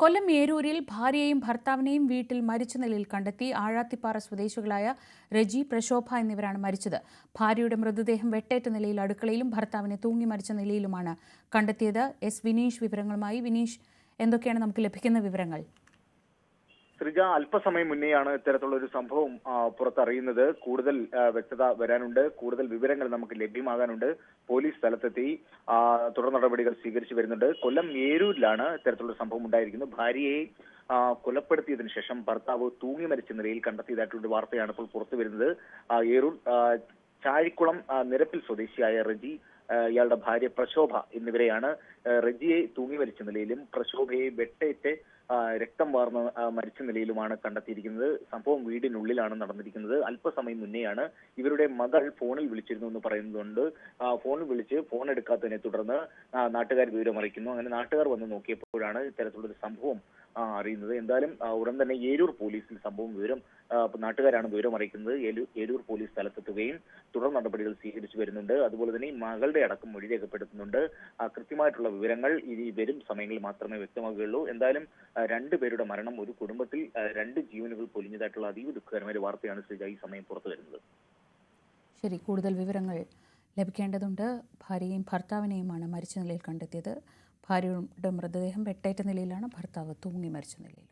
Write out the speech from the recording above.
കൊല്ലം ഏരൂരിൽ ഭാര്യയെയും ഭർത്താവിനെയും വീട്ടിൽ മരിച്ച നിലയിൽ കണ്ടെത്തി. ആഴാത്തിപ്പാറ സ്വദേശികളായ രജി, പ്രശോഭ എന്നിവരാണ് മരിച്ചത്. ഭാര്യയുടെ മൃതദേഹം വെട്ടേറ്റ നിലയിൽ അടുക്കളയിലും ഭർത്താവിനെ തൂങ്ങി മരിച്ച നിലയിലുമാണ് കണ്ടെത്തിയത്. എസ് വിനീഷ് വിവരങ്ങളുമായി. വിനീഷ്, എന്തൊക്കെയാണ് നമുക്ക് ലഭിക്കുന്ന വിവരങ്ങൾ? ശ്രീജ, അല്പസമയം മുന്നെയാണ് ഇത്തരത്തിലുള്ള ഒരു സംഭവം പുറത്തറിയുന്നത്. കൂടുതൽ വ്യക്തത വരാനുണ്ട്, കൂടുതൽ വിവരങ്ങൾ നമുക്ക് ലഭ്യമാകാനുണ്ട്. പോലീസ് സ്ഥലത്തെത്തി തുടർ നടപടികൾ സ്വീകരിച്ചു വരുന്നുണ്ട്. കൊല്ലം ഏരൂരിലാണ് ഇത്തരത്തിലുള്ള സംഭവം ഉണ്ടായിരിക്കുന്നത്. ഭാര്യയെ കൊലപ്പെടുത്തിയതിനു ശേഷം ഭർത്താവ് തൂങ്ങി മരിച്ച നിലയിൽ കണ്ടെത്തിയതായിട്ടുള്ള വാർത്തയാണ് ഇപ്പോൾ പുറത്തു വരുന്നത്. ഏരൂർ ചാഴിക്കുളം നിരപ്പിൽ സ്വദേശിയായ റജി, ഇയാളുടെ ഭാര്യ പ്രശോഭ എന്നിവരെയാണ് റജിയെ തൂങ്ങി മരിച്ച നിലയിലും പ്രശോഭയെ വെട്ടേറ്റ് രക്തം വാർന്ന് മരിച്ച നിലയിലുമാണ് കണ്ടെത്തിയിരിക്കുന്നത്. സംഭവം വീടിനുള്ളിലാണ് നടന്നിരിക്കുന്നത്. അല്പസമയം മുന്നെയാണ് ഇവരുടെ മകൾ ഫോണിൽ വിളിച്ചിരുന്നു എന്ന് പറയുന്നതുകൊണ്ട് ഫോണിൽ വിളിച്ച് ഫോൺ എടുക്കാത്തതിനെ തുടർന്ന് നാട്ടുകാർ വിവരം അറിയിക്കുന്നു. അങ്ങനെ നാട്ടുകാർ വന്ന് നോക്കിയപ്പോഴാണ് ഇത്തരത്തിലുള്ളൊരു സംഭവം അറിയുന്നത്. എന്തായാലും ഉടൻ തന്നെ ഏരൂർ പോലീസിൽ നാട്ടുകാരാണ് വിവരം അറിയിക്കുന്നത്. ഏരൂർ പോലീസ് സ്ഥലത്തെത്തുകയും തുടർ നടപടികൾ സ്വീകരിച്ചു വരുന്നുണ്ട്. അതുപോലെ തന്നെ മകളുടെ അടക്കം മൊഴി രേഖപ്പെടുത്തുന്നുണ്ട്. കൃത്യമായിട്ടുള്ള വിവരങ്ങൾ ഈ വരും സമയങ്ങളിൽ മാത്രമേ വ്യക്തമാകുകയുള്ളൂ. എന്തായാലും രണ്ടുപേരുടെ മരണം, ഒരു കുടുംബത്തിൽ 2 ജീവനുകൾ പൊലിഞ്ഞതായിട്ടുള്ള അതീവ ദുഃഖകരമായ വാർത്തയാണ് ശ്രീജ ഈ സമയം പുറത്തു വരുന്നത്. ശരി, കൂടുതൽ വിവരങ്ങൾ ലഭിക്കേണ്ടതുണ്ട്. ഭാര്യയെയും ഭർത്താവിനെയുമാണ് മരിച്ച നിലയിൽ കണ്ടെത്തിയത്. ഭാര്യയുടെ മൃതദേഹം വെട്ടേറ്റ നിലയിലാണ്, ഭർത്താവ് തൂങ്ങി മരിച്ച നിലയിലും.